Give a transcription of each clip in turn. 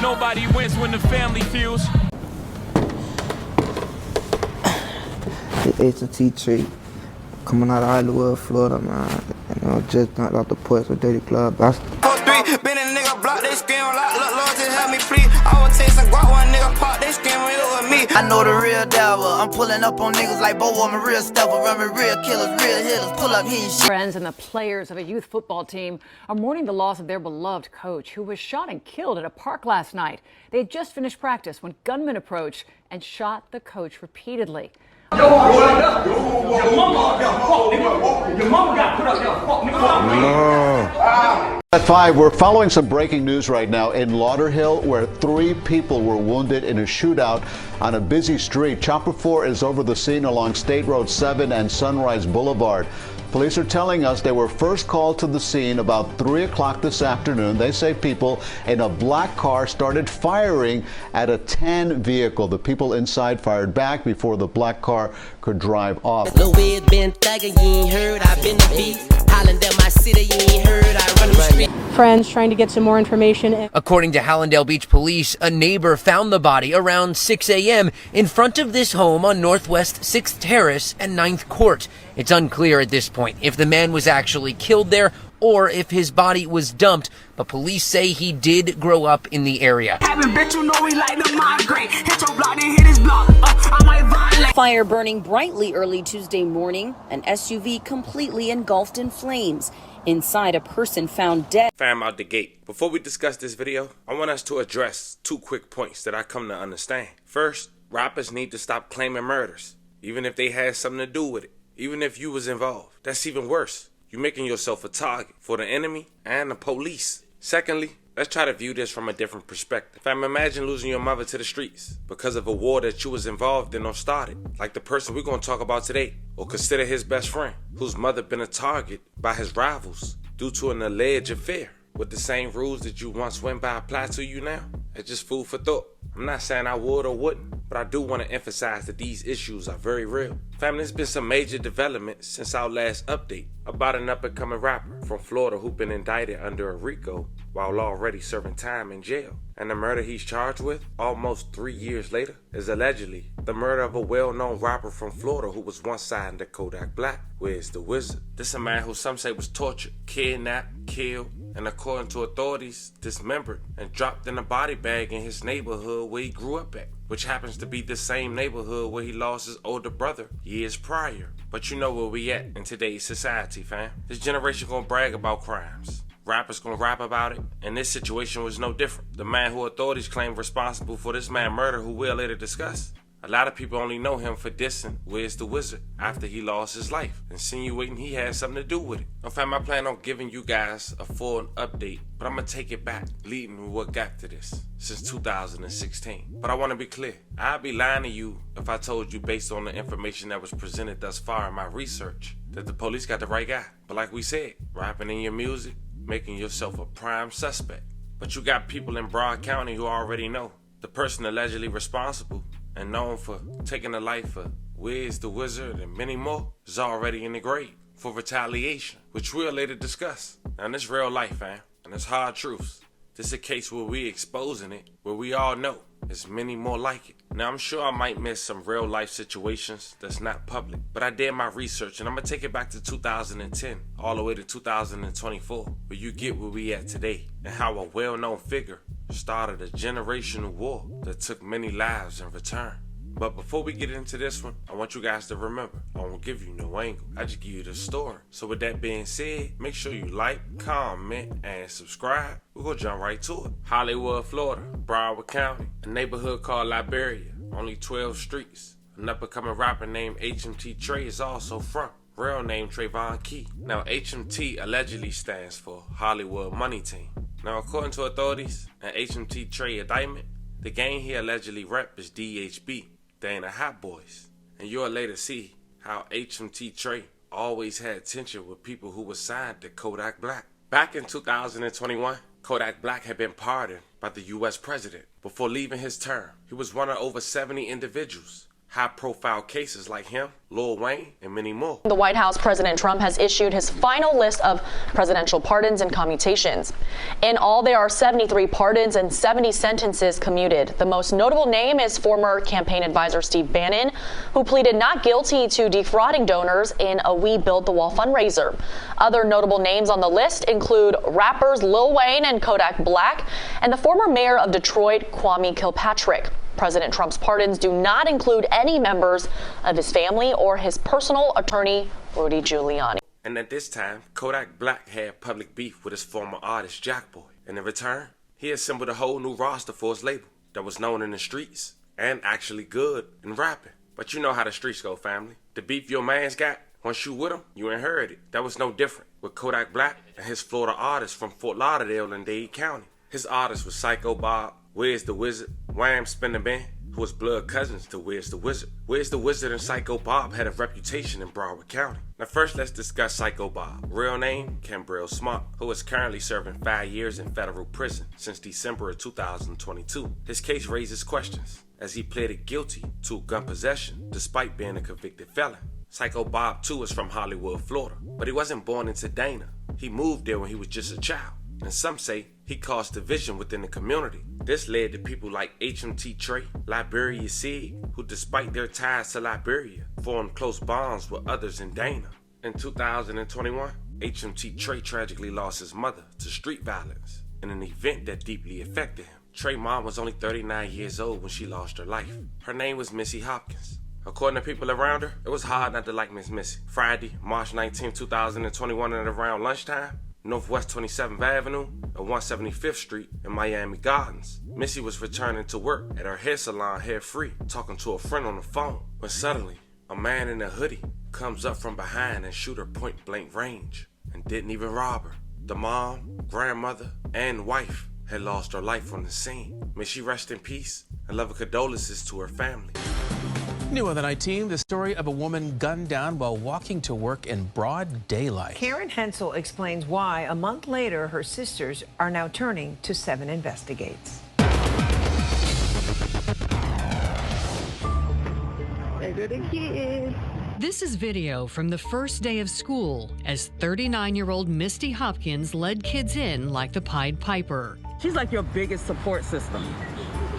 Nobody wins when the family feels. The H&T tree coming out of Hollywood, Florida, man. You know, just knocked out the porch with dirty glove. Been a nigga block, they scream like, look, Lord, just help me, please. I would take some guap, one nigga pop, they scream with me. I know the real devil. I'm pulling up on niggas like Bo, I'm a real stepper, running real killers, real hitters, pull up hitting shit. Friends and the players of a youth football team are mourning the loss of their beloved coach, who was shot and killed at a park last night. They had just finished practice when gunmen approached and shot the coach repeatedly. Your mama got put up there, fuck nigga. At 5, we're following some breaking news right now in Lauderhill, where 3 people were wounded in a shootout on a busy street. Chopper 4 is over the scene along State Road 7 and Sunrise Boulevard. Police are telling us they were first called to the scene about 3 o'clock this afternoon. They say people in a black car started firing at a tan vehicle. The people inside fired back before the black car could drive off. Friends trying to get some more information. According to Hallandale Beach Police, a neighbor found the body around 6 a.m. in front of this home on Northwest 6th Terrace and 9th Court. It's unclear at this point if the man was actually killed there or if his body was dumped, but police say he did grow up in the area. Fire burning brightly early Tuesday morning, an SUV completely engulfed in flames. Inside, a person found dead. Fam out the gate. Before we discuss this video, I want us to address 2 quick points that I come to understand. First, rappers need to stop claiming murders, even if they had something to do with it, even if you was involved. That's even worse. You're making yourself a target for the enemy and the police. Secondly, let's try to view this from a different perspective. Fam, imagine losing your mother to the streets because of a war that you was involved in or started, like the person we're going to talk about today, or consider his best friend, whose mother been a target by his rivals due to an alleged affair. Would the same rules that you once went by apply to you now? It's just food for thought. I'm not saying I would or wouldn't, but I do want to emphasize that these issues are very real. Fam, there's been some major developments since our last update about an up-and-coming rapper from Florida who been indicted under a RICO while already serving time in jail. And the murder he's charged with, almost 3 years later, is allegedly the murder of a well-known rapper from Florida who was once signed to Kodak Black, Wiz the Wizard. This is a man who some say was tortured, kidnapped, killed, and according to authorities, dismembered and dropped in a body bag in his neighborhood where he grew up at, which happens to be the same neighborhood where he lost his older brother years prior. But you know where we at in today's society, fam. This generation gonna brag about crimes. Rappers gonna rap about it, and this situation was no different. The man who authorities claim responsible for this man's murder, who we'll later discuss, a lot of people only know him for dissing Wiz the Wizard after he lost his life, insinuating he had something to do with it. In fact, I plan on giving you guys a full update, but I'm gonna take it back, leading with what got to this, since 2016. But I wanna be clear, I'd be lying to you if I told you based on the information that was presented thus far in my research, that the police got the right guy. But like we said, rapping in your music, making yourself a prime suspect. But you got people in Broad County who already know the person allegedly responsible and known for taking the life of Wiz the Wizard and many more is already in the grave for retaliation, which we'll later discuss. Now this real life, fam, and it's hard truths. This is a case where we exposing it, where we all know there's many more like it. Now I'm sure I might miss some real life situations that's not public, but I did my research and I'm gonna take it back to 2010 all the way to 2024, where you get where we at today and how a well-known figure started a generational war that took many lives in return. But before we get into this one, I want you guys to remember, I won't give you no angle. I just give you the story. So with that being said, make sure you like, comment, and subscribe. We're gonna jump right to it. Hollywood, Florida, Broward County, a neighborhood called Liberia, only 12 streets. An up-and-coming rapper named HMT Trey is also from. Real name Trayvon Key. Now HMT allegedly stands for Hollywood Money Team. Now according to authorities, an HMT Trey indictment, the gang he allegedly rep is DHB. They ain't the Hot Boys. And you'll later see how HMT Trey always had tension with people who were signed to Kodak Black. Back in 2021, Kodak Black had been pardoned by the US president before leaving his term. He was one of over 70 individuals high-profile cases like him, Lil Wayne, and many more. The White House, President Trump has issued his final list of presidential pardons and commutations. In all, there are 73 pardons and 70 sentences commuted. The most notable name is former campaign advisor Steve Bannon, who pleaded not guilty to defrauding donors in a We Build the Wall fundraiser. Other notable names on the list include rappers Lil Wayne and Kodak Black, and the former mayor of Detroit, Kwame Kilpatrick. President Trump's pardons do not include any members of his family or his personal attorney, Rudy Giuliani. And at this time, Kodak Black had public beef with his former artist, Jackboy. And in return, he assembled a whole new roster for his label that was known in the streets and actually good in rapping. But you know how the streets go, family. The beef your man's got, once you with him, you inherit it. That was no different with Kodak Black and his Florida artists from Fort Lauderdale and Dade County. His artists were Psycho Bob, Wiz the Wizard, Wham Spinner Band, who was blood cousins to Wiz the Wizard. Wiz the Wizard and Psycho Bob had a reputation in Broward County. Now first, let's discuss Psycho Bob. Real name, Cambrell Smart, who is currently serving 5 years in federal prison since December of 2022. His case raises questions, as he pleaded guilty to gun possession despite being a convicted felon. Psycho Bob, too, is from Hollywood, Florida, but he wasn't born in Sedona. He moved there when he was just a child. And some say he caused division within the community. This led to people like HMT Trey, Liberia Sig, who despite their ties to Liberia, formed close bonds with others in Dana. In 2021, HMT Trey tragically lost his mother to street violence in an event that deeply affected him. Trey's mom was only 39 years old when she lost her life. Her name was Missy Hopkins. According to people around her, it was hard not to like Miss Missy. Friday, March 19, 2021 at around lunchtime, Northwest 27th Avenue and 175th Street in Miami Gardens. Missy was returning to work at her hair salon, Hair Free, talking to a friend on the phone, when suddenly a man in a hoodie comes up from behind and shoot her point blank range and didn't even rob her. The mom, grandmother, and wife had lost her life on the scene. May she rest in peace and love and condolences to her family. New on the night team, the story of a woman gunned down while walking to work in broad daylight. Karen Hensel explains why a month later her sisters are now turning to 7 Investigates. This is video from the first day of school as 39-year-old Missy Hopkins led kids in like the Pied Piper. She's like your biggest support system.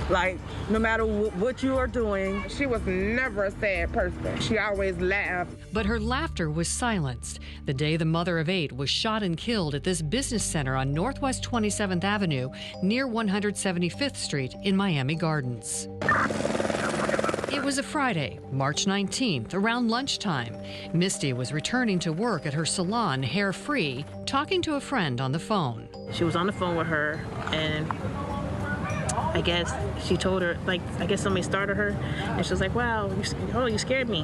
Like, no matter what you are doing, she was never a sad person. She always laughed. But her laughter was silenced the day the mother of 8 was shot and killed at this business center on Northwest 27th Avenue near 175th Street in Miami Gardens. It was a Friday, March 19th, around lunchtime. Misty was returning to work at her salon, Hair Free, talking to a friend on the phone. She was on the phone with her, and I guess she told her, like, I guess somebody started her, and she was like, wow, you scared me.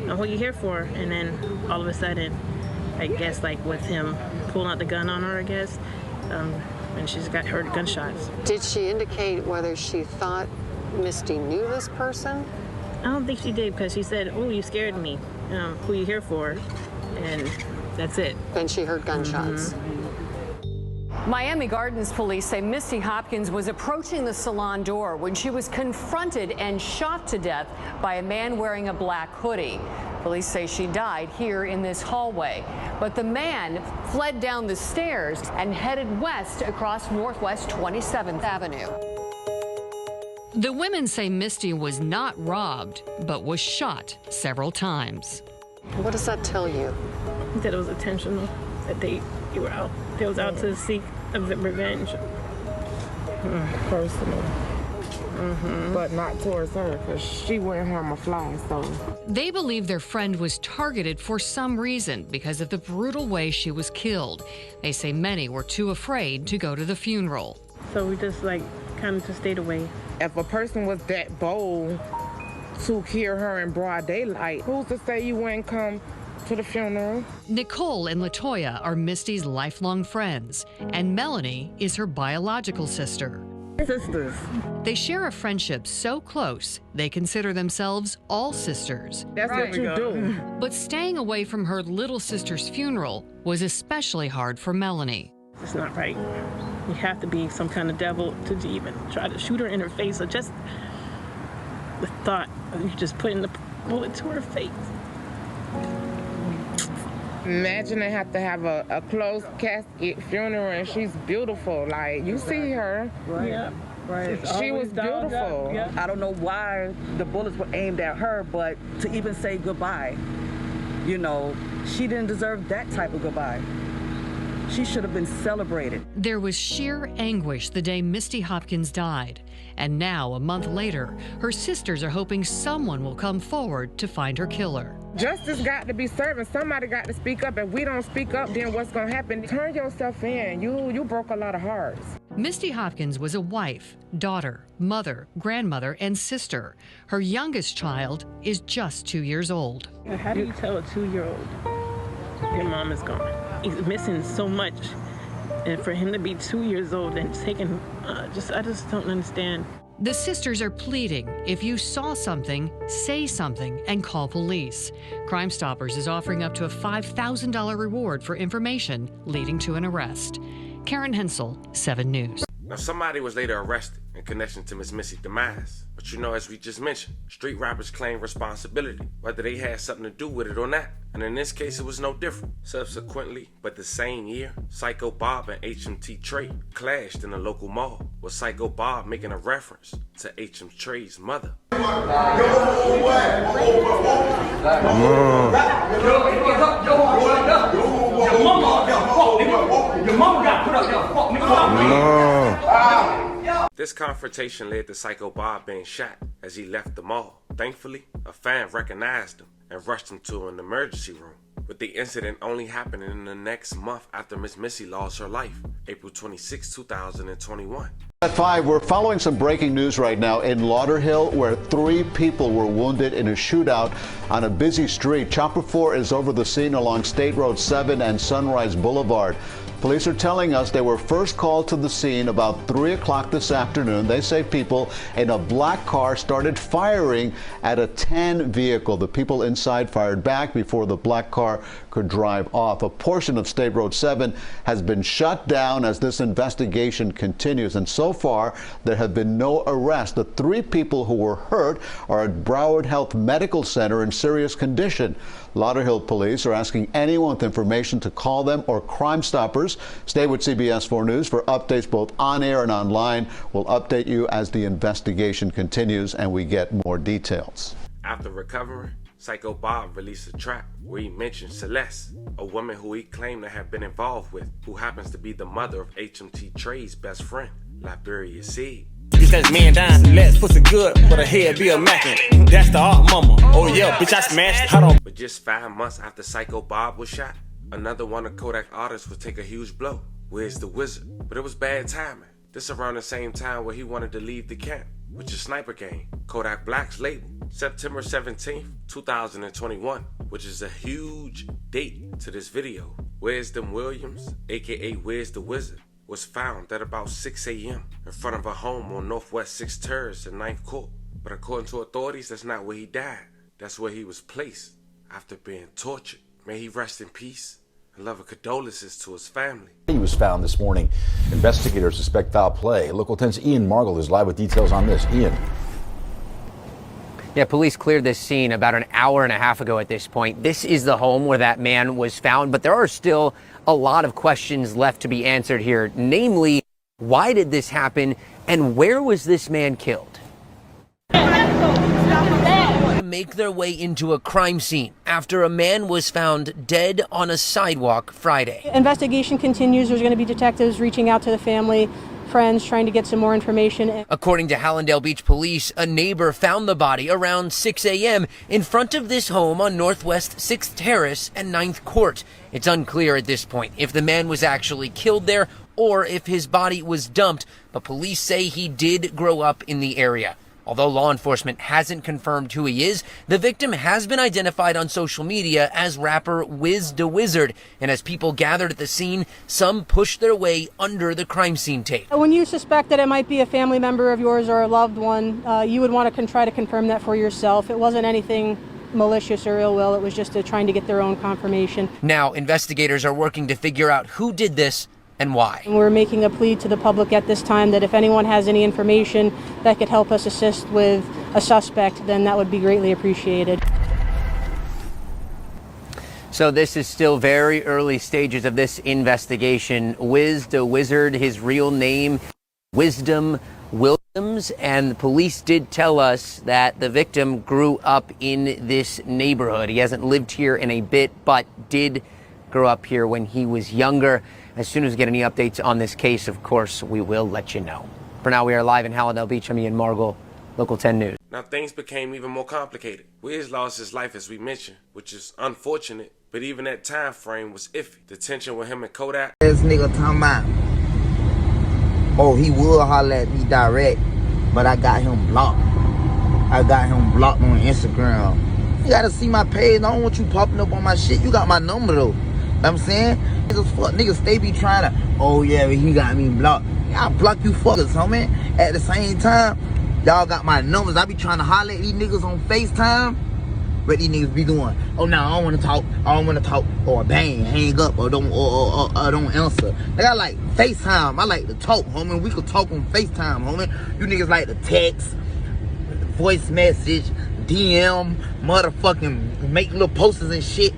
What are you here for? And then all of a sudden, I guess, like, with him pulling out the gun on her, I guess, and she's got heard gunshots. Did she indicate whether she thought Misty knew this person? I don't think she did, because she said, oh, you scared me. Who are you here for? And that's it. Then she heard gunshots. Miami Gardens police say Missy Hopkins was approaching the salon door when she was confronted and shot to death by a man wearing a black hoodie. Police say she died here in this hallway, but the man fled down the stairs and headed west across Northwest 27th Avenue. The women say Misty was not robbed, but was shot several times. What does that tell you? That it was intentional, that they were out. They was out to seek revenge. Personal. But not towards her, because she wouldn't harm a fly, so. They believe their friend was targeted for some reason because of the brutal way she was killed. They say many were too afraid to go to the funeral. So we just, like, kind of just stayed away. If a person was that bold to kill her in broad daylight, who's to say you wouldn't come to the funeral? Nicole and Latoya are Misty's lifelong friends, and Melanie is her biological sister. Sisters. They share a friendship so close, they consider themselves all sisters. That's what you do. But staying away from her little sister's funeral was especially hard for Melanie. It's not right. You have to be some kind of devil to even try to shoot her in her face or just the thought of you just putting the bullet to her face. Imagine they have to have a closed casket funeral and she's beautiful. Like, you see her. Right. Yeah. Right. She was beautiful. Yeah. I don't know why the bullets were aimed at her, but to even say goodbye, you know, she didn't deserve that type of goodbye. She should have been celebrated. There was sheer anguish the day Misty Hopkins died. And now, a month later, her sisters are hoping someone will come forward to find her killer. Justice got to be served, and somebody got to speak up. If we don't speak up, then what's going to happen? Turn yourself in. You broke a lot of hearts. Misty Hopkins was a wife, daughter, mother, grandmother, and sister. Her youngest child is just 2 years old. How do you tell a 2-year-old your mom is gone? He's missing so much. And for him to be 2 years old and taken, I just don't understand. The sisters are pleading, if you saw something, say something and call police. Crime Stoppers is offering up to a $5,000 reward for information leading to an arrest. Karen Hensel, 7 News. Now, somebody was later arrested in connection to Miss Missy's demise. But you know, as we just mentioned, street rappers claim responsibility, whether they had something to do with it or not. And in this case, it was no different. Subsequently, but the same year, Psycho Bob and HMT Trey clashed in a local mall, with Psycho Bob making a reference to HM Trey's mother. This confrontation led to Psycho Bob being shot as he left the mall. Thankfully, a fan recognized him and rushed him to an emergency room, with the incident only happening in the next month after Miss Missy lost her life, April 26, 2021. At 5, we're following some breaking news right now in Lauderhill, where 3 people were wounded in a shootout on a busy street. Chopper 4 is over the scene along State Road 7 and Sunrise Boulevard. Police are telling us they were first called to the scene about 3 o'clock this afternoon. They say people in a black car started firing at a tan vehicle. The people inside fired back before the black car could drive off. A portion of State Road 7 has been shut down as this investigation continues. And so far, there have been no arrests. The 3 people who were hurt are at Broward Health Medical Center in serious condition. Lauderhill police are asking anyone with information to call them or Crime Stoppers. Stay with CBS 4 News for updates both on air and online. We'll update you as the investigation continues and we get more details. After recovering, Psycho Bob released a track where he mentioned Celeste, a woman who he claimed to have been involved with, who happens to be the mother of HMT Trey's best friend, Liberia Seed. Bitch, that's man down. Let's pussy good, but her head be a mackin'. That's the art mama. Oh yeah, bitch, I smashed. Hold on. But just 5 months after Psycho Bob was shot, another one of Kodak artists would take a huge blow, Wiz the Wizard. But it was bad timing. This around the same time where he wanted to leave the camp, which is Sniper Gang, Kodak Black's label. September 17th, 2021, which is a huge date to this video. Wisdom Williams, aka Wiz the Wizard, was found at about 6 a.m. in front of a home on Northwest 6th Terrace and 9th Court. But according to authorities, that's not where he died. That's where he was placed after being tortured. May he rest in peace and love and condolences to his family. He was found this morning. Investigators suspect foul play. Local 10's Ian Margle is live with details on this. Ian. Yeah, police cleared this scene about an hour and a half ago at this point. This is the home where that man was found, but there are still a lot of questions left to be answered here. Namely, why did this happen and where was this man killed? Make their way into a crime scene after a man was found dead on a sidewalk Friday. Investigation continues. There's going to be detectives reaching out to the family, friends, trying to get some more information. According to Hallandale Beach Police, a neighbor found the body around 6 a.m. in front of this home on Northwest 6th Terrace and 9th Court. It's unclear at this point if the man was actually killed there or if his body was dumped, but police say he did grow up in the area. Although law enforcement hasn't confirmed who he is, the victim has been identified on social media as rapper Wiz the Wizard. And as people gathered at the scene, some pushed their way under the crime scene tape. When you suspect that it might be a family member of yours or a loved one, you would want to try to confirm that for yourself. It wasn't anything malicious or ill will. It was just trying to get their own confirmation. Now, investigators are working to figure out who did this and why. And we're making a plea to the public at this time that if anyone has any information that could help us assist with a suspect, then that would be greatly appreciated. So this is still very early stages of this investigation. Wiz the Wizard, his real name, Wisdom Williams, and the police did tell us that the victim grew up in this neighborhood. He hasn't lived here in a bit, but did grow up here when he was younger. As soon as we get any updates on this case, of course, we will let you know. For now, we are live in Hallandale Beach. I'm Ian Margol, Local 10 News. Now things became even more complicated. Wiz lost his life, as we mentioned, which is unfortunate, but even that time frame was iffy. The tension with him and Kodak. This nigga talking about, oh, he would holler at me direct, but I got him blocked. I got him blocked on Instagram. You gotta see my page. I don't want you popping up on my shit. You got my number though. Know what I'm saying? Niggas stay be trying to, oh yeah, he got me blocked. I'll block you fuckers, homie. At the same time, y'all got my numbers. I be trying to holler at these niggas on FaceTime. What these niggas be doing? Oh no, I don't wanna talk. I don't wanna talk. Or bang, hang up, or don't answer. Like, I like FaceTime. I like to talk, homie. We could talk on FaceTime, homie. You niggas like to text, voice message, DM, motherfucking make little posters and shit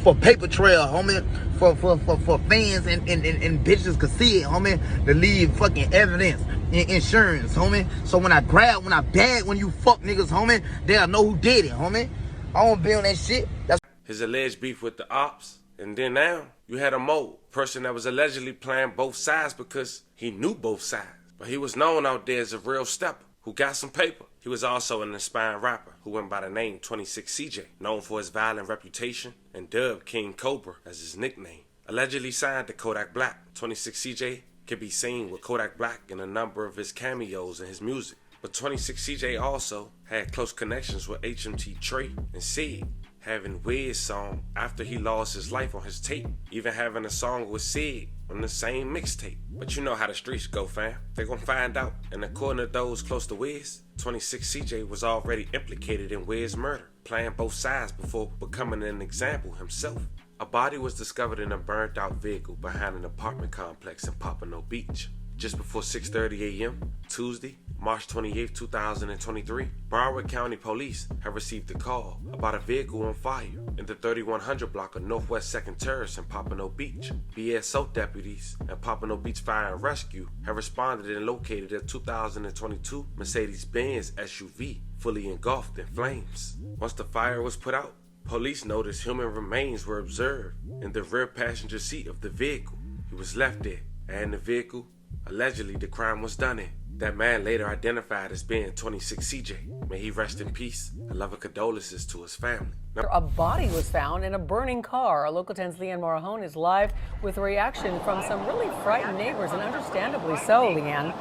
for paper trail, homie. For fans and bitches could see it, homie. To leave fucking evidence and insurance, homie. So when I bag when you fuck niggas, homie, they'll know who did it, homie. I don't be on that shit. That's His alleged beef with the ops, and then now you had a mole person that was allegedly playing both sides because he knew both sides. But he was known out there as a real stepper who got some paper. He was also an aspiring rapper who went by the name 26 CJ, known for his violent reputation and dubbed King Cobra as his nickname. Allegedly signed to Kodak Black, 26 CJ can be seen with Kodak Black in a number of his cameos in his music. But 26 CJ also had close connections with HMT Trey and Sid, having Wiz song after he lost his life on his tape, even having a song with Sid on the same mixtape. But you know how the streets go, fam. They gonna find out. And according to those close to Wiz, 26 CJ was already implicated in Wiz's murder, playing both sides before becoming an example himself. A body was discovered in a burnt out vehicle behind an apartment complex in Pompano Beach. Just before 6:30 a.m. Tuesday, March 28, 2023, Broward County Police have received a call about a vehicle on fire in the 3100 block of Northwest 2nd Terrace in Pompano Beach. BSO deputies and Pompano Beach Fire and Rescue have responded and located a 2022 Mercedes-Benz SUV fully engulfed in flames. Once the fire was put out, police noticed human remains were observed in the rear passenger seat of the vehicle. He was left there, and the vehicle allegedly the crime was done in. That man later identified as being 26 CJ. May he rest in peace. I love and condolences to his family. A body was found in a burning car. Our Local 10's Leanne Morahone is live with a reaction from some really frightened neighbors, and understandably so, Leanne.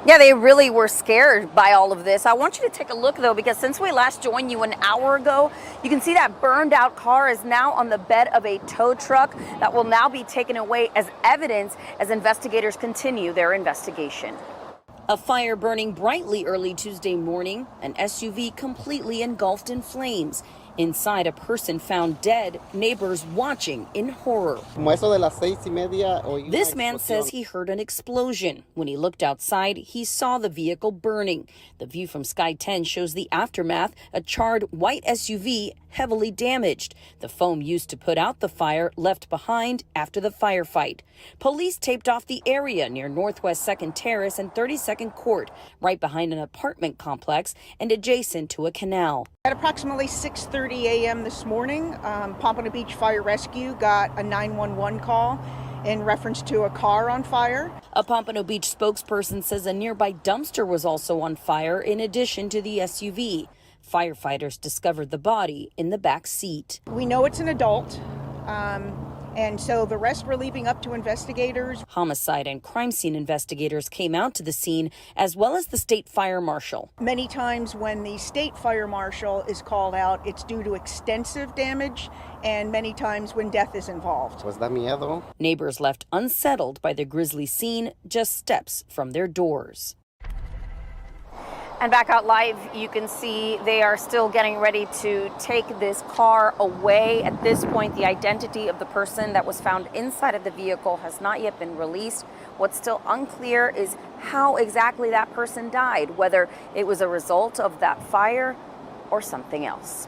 Yeah, they really were scared by all of this. I want you to take a look, though, because since we last joined you an hour ago, you can see that burned out car is now on the bed of a tow truck that will now be taken away as evidence as investigators continue their investigation. A fire burning brightly early Tuesday morning, an SUV completely engulfed in flames. Inside, a person found dead, neighbors watching in horror. This man says he heard an explosion. When he looked outside, he saw the vehicle burning. The view from Sky 10 shows the aftermath, a charred white SUV heavily damaged. The foam used to put out the fire left behind after the firefight. Police taped off the area near Northwest 2nd Terrace and 32nd Court, right behind an apartment complex and adjacent to a canal. At approximately 6:30 a.m. this morning, Pompano Beach Fire Rescue got a 911 call in reference to a car on fire. A Pompano Beach spokesperson says a nearby dumpster was also on fire in addition to the SUV. Firefighters discovered the body in the back seat. We know it's an adult, and so the rest we're leaving up to investigators. Homicide and crime scene investigators came out to the scene, as well as the state fire marshal. Many times when the state fire marshal is called out, it's due to extensive damage, and many times when death is involved. Neighbors left unsettled by the grisly scene just steps from their doors. And back out live, you can see they are still getting ready to take this car away. At this point, the identity of the person that was found inside of the vehicle has not yet been released. What's still unclear is how exactly that person died, whether it was a result of that fire or something else.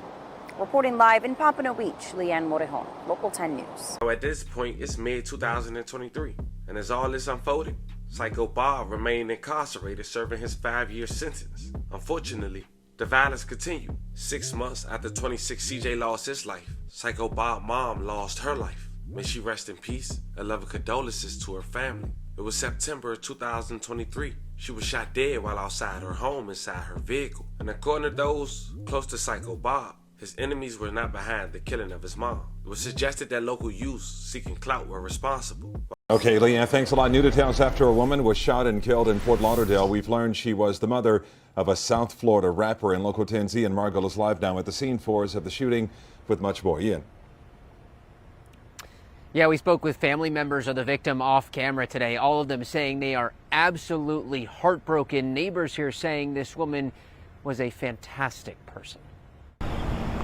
Reporting live in Pompano Beach, Leanne Morejon, Local 10 News. At this point, it's mid-2023, and as all this unfolded, Psycho Bob remained incarcerated serving his 5-year sentence. Unfortunately, the violence continued. 6 months after 26 CJ lost his life, Psycho Bob's mom lost her life. May she rest in peace, and love and condolences to her family. It was September of 2023. She was shot dead while outside her home inside her vehicle. And according to those close to Psycho Bob, his enemies were not behind the killing of his mom. It was suggested that local youths seeking clout were responsible. Okay, Leanne, thanks a lot. New details after a woman was shot and killed in Fort Lauderdale. We've learned she was the mother of a South Florida rapper. And Local 10's Ian Margol is live now at the scene for us of the shooting with much more. Ian. Yeah, we spoke with family members of the victim off camera today, all of them saying they are absolutely heartbroken. Neighbors here saying this woman was a fantastic person.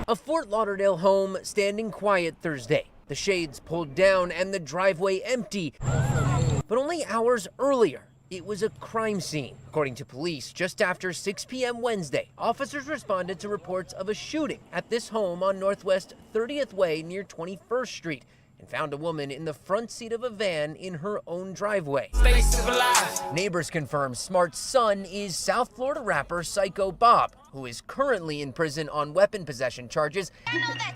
A Fort Lauderdale home standing quiet Thursday. The shades pulled down and the driveway empty. But only hours earlier, it was a crime scene. According to police, just after 6 p.m. Wednesday, officers responded to reports of a shooting at this home on Northwest 30th Way near 21st Street and found a woman in the front seat of a van in her own driveway. Stay civilized. Neighbors confirm Smart's son is South Florida rapper Psycho Bob, who is currently in prison on weapon possession charges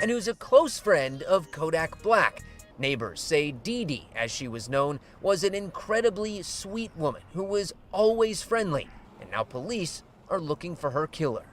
and who's a close friend of Kodak Black. Neighbors say Dee Dee, as she was known, was an incredibly sweet woman who was always friendly, and now police are looking for her killer.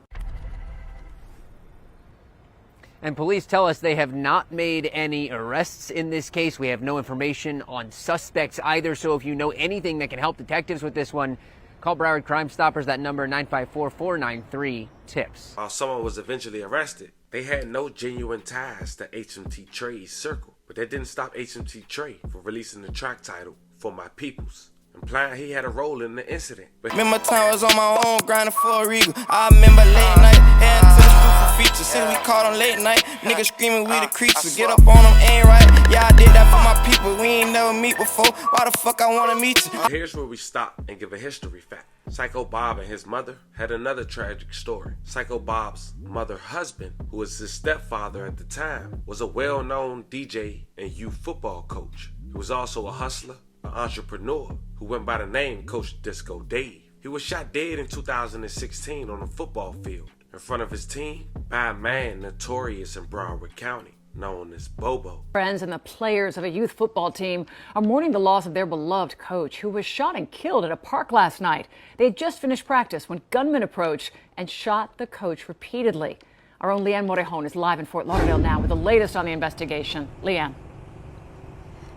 And police tell us they have not made any arrests in this case. We have no information on suspects either. So if you know anything that can help detectives with this one, call Broward Crime Stoppers. That number 954-493-TIPS. While someone was eventually arrested, they had no genuine ties to HMT Trey's circle. But that didn't stop HMT Trey from releasing the track title For My Peoples, implying he had a role in the incident. But remember time I was on my own grinding for a RICO. I remember late night, heading to the school for features. Since we caught on late night, niggas screaming we the creatures. Get up on them, ain't right. Yeah, I did that for my people. We ain't never meet before. Why the fuck I wanna meet you? Here's where we stop and give a history fact. Psycho Bob and his mother had another tragic story. Psycho Bob's mother's husband, who was his stepfather at the time, was a well-known DJ and youth football coach. He was also a hustler, an entrepreneur who went by the name Coach Disco Dave. He was shot dead in 2016 on a football field in front of his team by a man notorious in Broward County, known as Bobo. Friends and the players of a youth football team are mourning the loss of their beloved coach, who was shot and killed at a park last night. They had just finished practice when gunmen approached and shot the coach repeatedly. Our own Leanne Morejon is live in Fort Lauderdale now with the latest on the investigation. Leanne.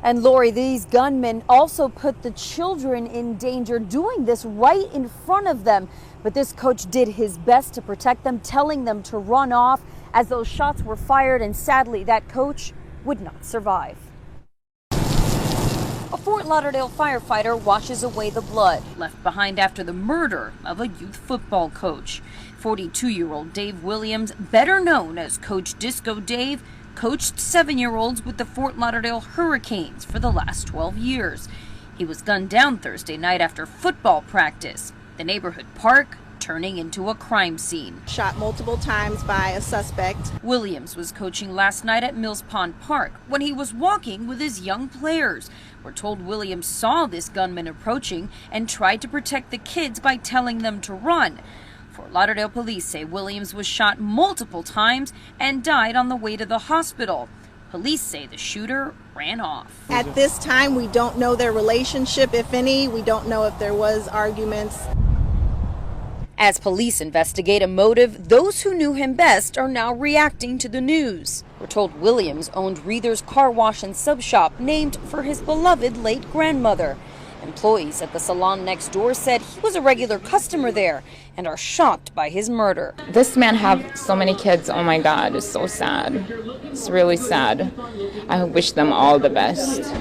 And Lori, these gunmen also put the children in danger, doing this right in front of them. But this coach did his best to protect them, telling them to run off as those shots were fired, and sadly, that coach would not survive. A Fort Lauderdale firefighter washes away the blood left behind after the murder of a youth football coach. 42-year-old Dave Williams, better known as Coach Disco Dave, coached 7-year-olds with the Fort Lauderdale Hurricanes for the last 12 years. He was gunned down Thursday night after football practice. The neighborhood park turning into a crime scene. Shot multiple times by a suspect. Williams was coaching last night at Mills Pond Park when he was walking with his young players. We're told Williams saw this gunman approaching and tried to protect the kids by telling them to run. Fort Lauderdale police say Williams was shot multiple times and died on the way to the hospital. Police say the shooter ran off. At this time, we don't know their relationship, if any. We don't know if there was arguments. As police investigate a motive, those who knew him best are now reacting to the news. We're told Williams owned Reader's Car Wash and Sub Shop, named for his beloved late grandmother. Employees at the salon next door said he was a regular customer there and are shocked by his murder. This man have so many kids. Oh my God, it's so sad. It's really sad. I wish them all the best.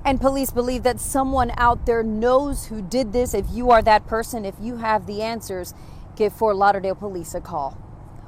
And police believe that someone out there knows who did this. If you are that person, if you have the answers, give Fort Lauderdale police a call.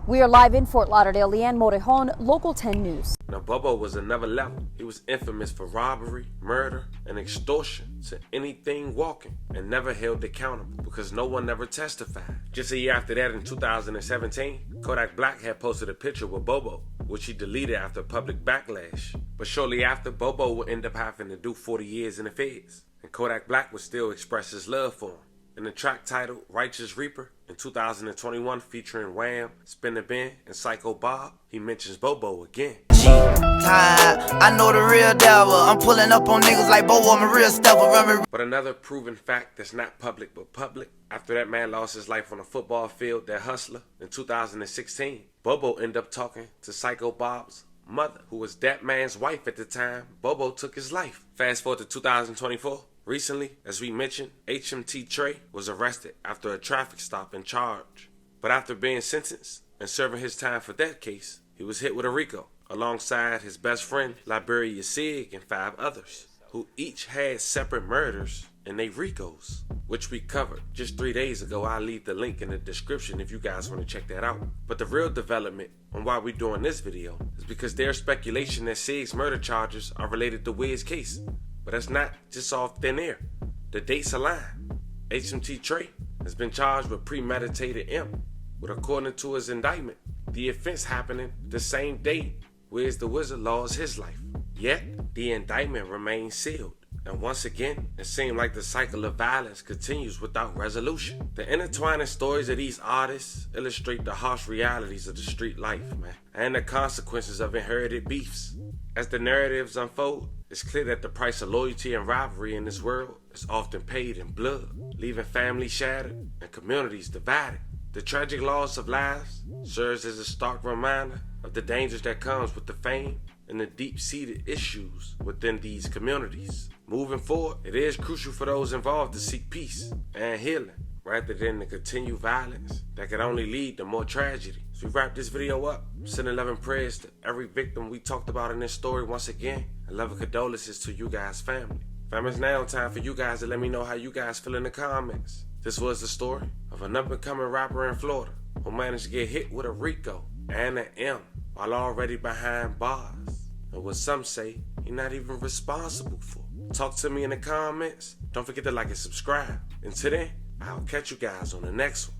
We are live in Fort Lauderdale. Leanne Morejon, Local 10 News. Now, Bobo was another level. He was infamous for robbery, murder, and extortion to anything walking, and never held accountable because no one ever testified. Just a year after that, in 2017, Kodak Black had posted a picture with Bobo, which he deleted after public backlash. But shortly after, Bobo would end up having to do 40 years in the feds, and Kodak Black would still express his love for him. In the track titled Righteous Reaper in 2021, featuring Wham, Spin the Ben, and Psycho Bob, he mentions Bobo again. I know the real devil. I'm pulling up on niggas like Bobo. I'm a real stepper. But another proven fact that's not public but public, after that man lost his life on a football field, that hustler, in 2016, Bobo ended up talking to Psycho Bob's mother, who was that man's wife at the time Bobo took his life. Fast forward to 2024. Recently, as we mentioned, HMT Trey was arrested after a traffic stop and charged. But after being sentenced and serving his time for that case, he was hit with a RICO alongside his best friend, Liberia Sig, and 5 others, who each had separate murders in their RICOs, which we covered just 3 days ago. I'll leave the link in the description if you guys want to check that out. But the real development on why we're doing this video is because there's speculation that Sig's murder charges are related to Wiz's case. But that's not just off thin air. The dates align. HMT Trey has been charged with premeditated imp, but according to his indictment, the offense happening the same day Wiz the Wizard lost his life. Yet, the indictment remains sealed. And once again, it seems like the cycle of violence continues without resolution. The intertwining stories of these artists illustrate the harsh realities of the street life, man, and the consequences of inherited beefs. As the narratives unfold, it's clear that the price of loyalty and rivalry in this world is often paid in blood, leaving families shattered and communities divided. The tragic loss of lives serves as a stark reminder of the dangers that comes with the fame and the deep-seated issues within these communities. Moving forward, it is crucial for those involved to seek peace and healing rather than the continued violence that could only lead to more tragedy. So we wrap this video up, sending love and prayers to every victim we talked about in this story once again, and love and condolences to you guys' family. Fam, it's now time for you guys to let me know how you guys feel in the comments. This was the story of an up-and-coming rapper in Florida who managed to get hit with a RICO and an M while already behind bars, and what some say he's not even responsible for. Talk to me in the comments. Don't forget to like and subscribe. Until then, I'll catch you guys on the next one.